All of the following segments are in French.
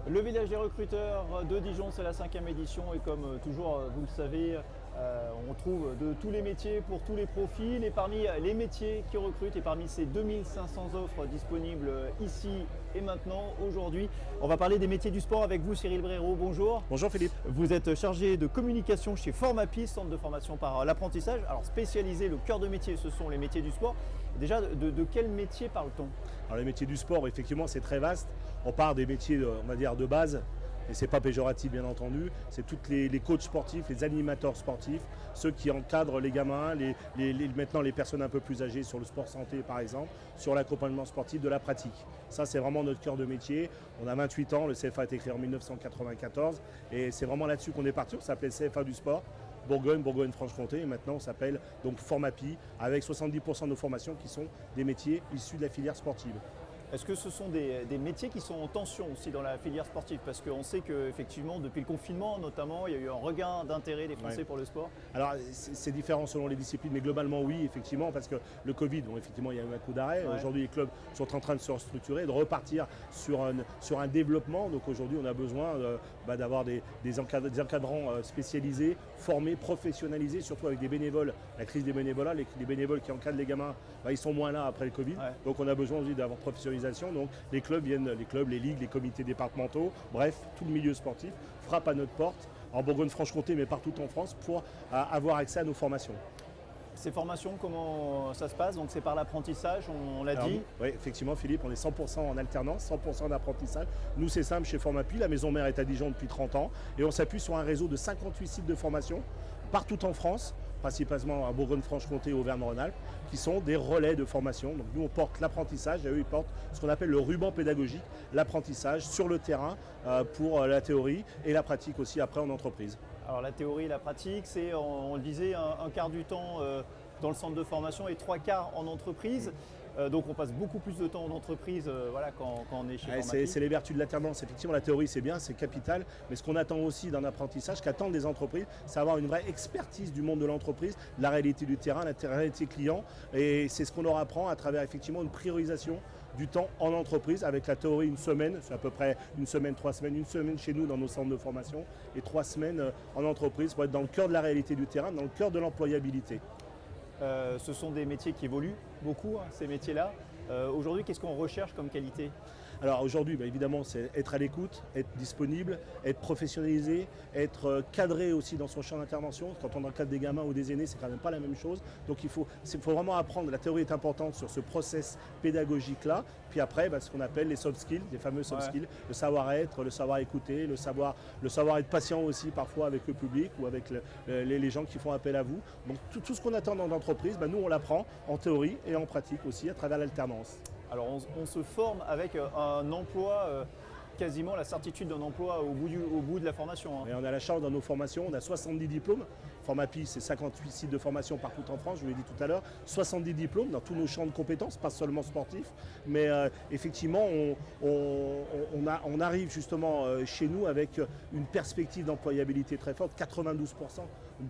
Le village des recruteurs de Dijon, c'est la 5e édition et comme toujours, vous le savez, on trouve de tous les métiers pour tous les profils et parmi les métiers qui recrutent et parmi ces 2500 offres disponibles ici et maintenant, aujourd'hui, on va parler des métiers du sport avec vous Cyril Bréraud, bonjour. Bonjour Philippe. Vous êtes chargé de communication chez Formapi, centre de formation par l'apprentissage. Alors spécialisé, le cœur de métier, ce sont les métiers du sport. Déjà, de quel métier parle-t-on? Alors les métiers du sport, effectivement, c'est très vaste. On part des métiers, on va dire, de base, et c'est pas péjoratif bien entendu. C'est tous les coachs sportifs, les animateurs sportifs, ceux qui encadrent les gamins, maintenant les personnes un peu plus âgées sur le sport santé par exemple, sur l'accompagnement sportif de la pratique. Ça c'est vraiment notre cœur de métier. On a 28 ans, le CFA a été créé en 1994 et c'est vraiment là-dessus qu'on est parti. On s'appelait CFA du sport. Bourgogne-Franche-Comté et maintenant on s'appelle donc Formapi avec 70% de nos formations qui sont des métiers issus de la filière sportive. Est-ce que ce sont des métiers qui sont en tension aussi dans la filière sportive? Parce qu'on sait qu'effectivement, depuis le confinement notamment, il y a eu un regain d'intérêt des Français pour le sport. Alors c'est différent selon les disciplines, mais globalement oui, effectivement, parce que le Covid, bon, effectivement, il y a eu un coup d'arrêt. Ouais. Aujourd'hui, les clubs sont en train de se restructurer, de repartir sur un développement. Donc aujourd'hui, on a besoin d'avoir des encadrants spécialisés, formés, professionnalisés, surtout avec des bénévoles. La crise des bénévolats, les bénévoles qui encadrent les gamins, ils sont moins là après le Covid. Ouais. Donc on a besoin aussi d'avoir professionnalisé. Donc les clubs, les ligues, les comités départementaux, bref, tout le milieu sportif frappe à notre porte en Bourgogne-Franche-Comté mais partout en France pour avoir accès à nos formations. Ces formations, comment ça se passe? Donc c'est par l'apprentissage, on l'a dit. Oui, effectivement Philippe, on est 100% en alternance, 100% d'apprentissage. Nous c'est simple chez Formapi, la maison mère est à Dijon depuis 30 ans et on s'appuie sur un réseau de 58 sites de formation partout en France, principalement à Bourgogne-Franche-Comté et Auvergne-Rhône-Alpes, qui sont des relais de formation. Donc nous on porte l'apprentissage et eux ils portent ce qu'on appelle le ruban pédagogique, l'apprentissage sur le terrain pour la théorie et la pratique aussi après en entreprise. Alors la théorie et la pratique, c'est, on le disait, un quart du temps dans le centre de formation et 3 quarts en entreprise. Donc on passe beaucoup plus de temps en entreprise quand on est chez Formapi. C'est les vertus de l'alternance. Effectivement, la théorie c'est bien, c'est capital. Mais ce qu'on attend aussi d'un apprentissage, qu'attendent les entreprises, c'est avoir une vraie expertise du monde de l'entreprise, la réalité du terrain, la réalité client. Et c'est ce qu'on leur apprend à travers effectivement une priorisation du temps en entreprise avec la théorie une semaine, c'est à peu près une semaine, 3 semaines, une semaine chez nous dans nos centres de formation et 3 semaines en entreprise pour être dans le cœur de la réalité du terrain, dans le cœur de l'employabilité. Ce sont des métiers qui évoluent beaucoup, ces métiers-là. Aujourd'hui, qu'est-ce qu'on recherche comme qualité? Alors aujourd'hui, évidemment, c'est être à l'écoute, être disponible, être professionnalisé, être cadré aussi dans son champ d'intervention. Quand on encadre des gamins ou des aînés, c'est quand même pas la même chose. Donc il faut vraiment apprendre. La théorie est importante sur ce process pédagogique-là. Puis après, ce qu'on appelle les soft skills, les fameux soft skills, le savoir-être, le savoir écouter, le savoir être patient aussi parfois avec le public ou avec les gens qui font appel à vous. Donc tout ce qu'on attend dans l'entreprise, nous on l'apprend en théorie et en pratique aussi à travers l'alternance. Alors on se forme avec un emploi, quasiment la certitude d'un emploi au bout de la formation. Et on a la chance dans nos formations, on a 70 diplômes. Formapi, c'est 58 sites de formation partout en France, je vous l'ai dit tout à l'heure. 70 diplômes dans tous nos champs de compétences, pas seulement sportifs. Mais effectivement, on arrive justement chez nous avec une perspective d'employabilité très forte. 92%,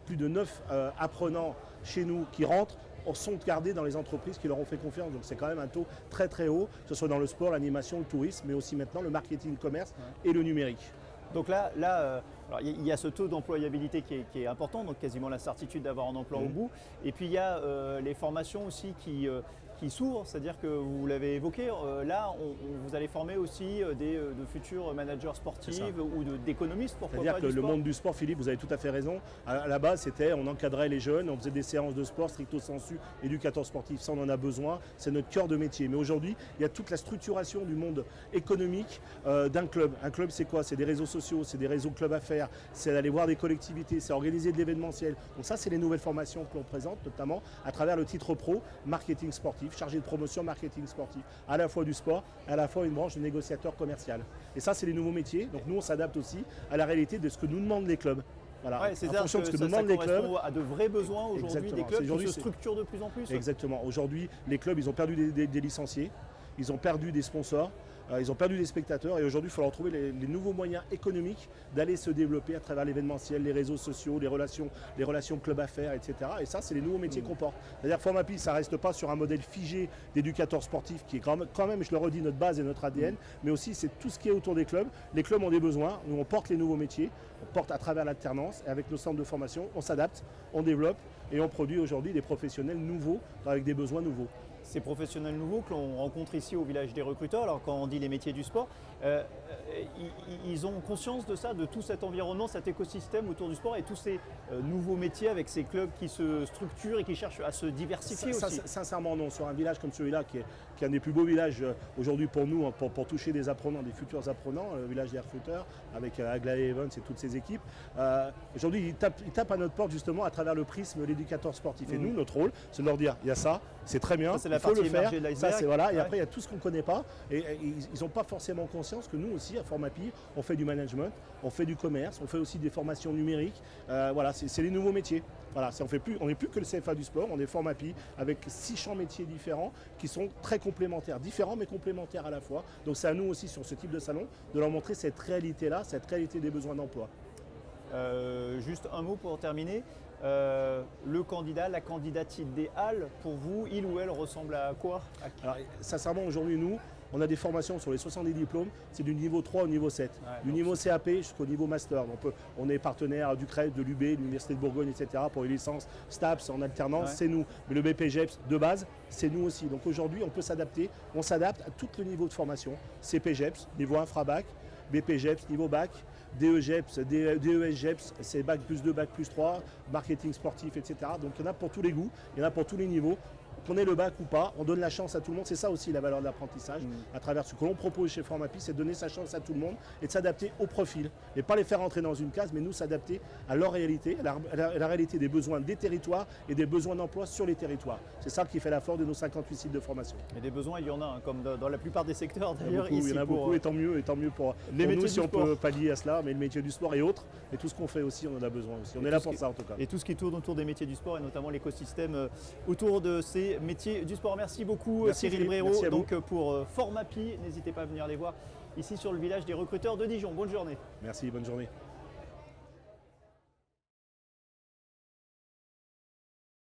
plus de 9 apprenants chez nous qui rentrent sont gardés dans les entreprises qui leur ont fait confiance. Donc c'est quand même un taux très très haut, que ce soit dans le sport, l'animation, le tourisme, mais aussi maintenant le marketing, le commerce et le numérique. Donc là il y a ce taux d'employabilité qui est important, donc quasiment la certitude d'avoir un emploi au bout. Et puis il y a les formations aussi qui s'ouvrent, c'est-à-dire que vous l'avez évoqué, vous allez former aussi de futurs managers sportifs ou d'économistes, pourquoi pas. C'est-à-dire que le monde du sport, Philippe, vous avez tout à fait raison. À la base, on encadrait les jeunes, on faisait des séances de sport stricto sensu, éducateur sportif, ça on en a besoin, c'est notre cœur de métier. Mais aujourd'hui, il y a toute la structuration du monde économique d'un club. Un club, c'est quoi? C'est des réseaux sociaux, c'est des réseaux clubs à faire, c'est d'aller voir des collectivités, c'est organiser de l'événementiel. Donc ça, c'est les nouvelles formations que l'on présente, notamment à travers le titre pro, marketing sportif, chargé de promotion marketing sportif, à la fois du sport, à la fois une branche de négociateur commercial. Et ça, c'est les nouveaux métiers. Donc nous, on s'adapte aussi à la réalité de ce que nous demandent les clubs. Voilà, c'est-à-dire que ça correspond à de vrais besoins aujourd'hui des clubs qui se structurent de plus en plus. Exactement. Aujourd'hui, les clubs, ils ont perdu des licenciés. ils ont perdu des sponsors. Ils ont perdu des spectateurs et aujourd'hui, il faut leur trouver les nouveaux moyens économiques d'aller se développer à travers l'événementiel, les réseaux sociaux, les relations club-affaires, etc. Et ça, c'est les nouveaux métiers qu'on porte. C'est-à-dire que Formapi, ça ne reste pas sur un modèle figé d'éducateur sportif qui est quand même, je le redis, notre base et notre ADN, mais aussi c'est tout ce qui est autour des clubs. Les clubs ont des besoins, nous on porte les nouveaux métiers, on porte à travers l'alternance et avec nos centres de formation, on s'adapte, on développe et on produit aujourd'hui des professionnels nouveaux avec des besoins nouveaux. Ces professionnels nouveaux que l'on rencontre ici au village des recruteurs, alors quand on dit les métiers du sport, ils ont conscience de ça, de tout cet environnement, cet écosystème autour du sport et tous ces nouveaux métiers avec ces clubs qui se structurent et qui cherchent à se diversifier aussi. Sincèrement non, sur un village comme celui-là qui est un des plus beaux villages aujourd'hui pour nous, pour toucher des apprenants, des futurs apprenants, le village des recruteurs avec Aglaé Evans et toutes ces équipes. Aujourd'hui ils tapent à notre porte justement à travers le prisme de l'éducateur sportif. Et nous, notre rôle, c'est de leur dire, il y a ça, c'est très bien, il faut le faire, ça c'est voilà, et après il y a tout ce qu'on ne connaît pas et ils n'ont pas forcément conscience que nous aussi à Formapi, on fait du management, on fait du commerce, on fait aussi des formations numériques, voilà, c'est les nouveaux métiers. Voilà, on n'est plus que le CFA du sport, on est Formapi avec 6 champs métiers différents qui sont très complémentaires, différents mais complémentaires à la fois. Donc c'est à nous aussi sur ce type de salon de leur montrer cette réalité-là, cette réalité des besoins d'emploi. Juste un mot pour terminer. Le candidat, la candidate idéale pour vous, il ou elle ressemble à quoi? Alors, sincèrement, aujourd'hui, nous, on a des formations sur les 70 diplômes, c'est du niveau 3 au niveau 7. Du niveau CAP jusqu'au niveau master. Donc, on est partenaire du CREF, de l'UB, de l'Université de Bourgogne, etc. pour les licences STAPS en alternance, c'est nous. Mais le BPGEPS de base, c'est nous aussi. Donc aujourd'hui, on peut s'adapter, on s'adapte à tout le niveau de formation. CPGEPS, niveau infra-bac, BPGEPS, niveau bac, DEGEPS, DESGEPS, c'est bac plus 2, bac plus 3, marketing sportif, etc. Donc il y en a pour tous les goûts, il y en a pour tous les niveaux. Qu'on ait le bac ou pas, on donne la chance à tout le monde. C'est ça aussi la valeur de l'apprentissage. À travers ce que l'on propose chez Formapi, c'est de donner sa chance à tout le monde et de s'adapter au profil. Et pas les faire entrer dans une case, mais nous s'adapter à leur réalité, à la réalité des besoins des territoires et des besoins d'emploi sur les territoires. C'est ça qui fait la force de nos 58 sites de formation. Et des besoins, il y en a, hein, comme dans la plupart des secteurs d'ailleurs. Il y en a beaucoup, et tant mieux pour les métiers nous si on peut pallier à cela, mais le métier du sport et autres, et tout ce qu'on fait aussi, on en a besoin aussi. On est là pour ça en tout cas. Et tout ce qui tourne autour des métiers du sport et notamment l'écosystème autour de ces métiers du sport. Merci beaucoup Cyril Bréraud donc pour Formapi. N'hésitez pas à venir les voir ici sur le village des recruteurs de Dijon. Bonne journée. Merci, bonne journée.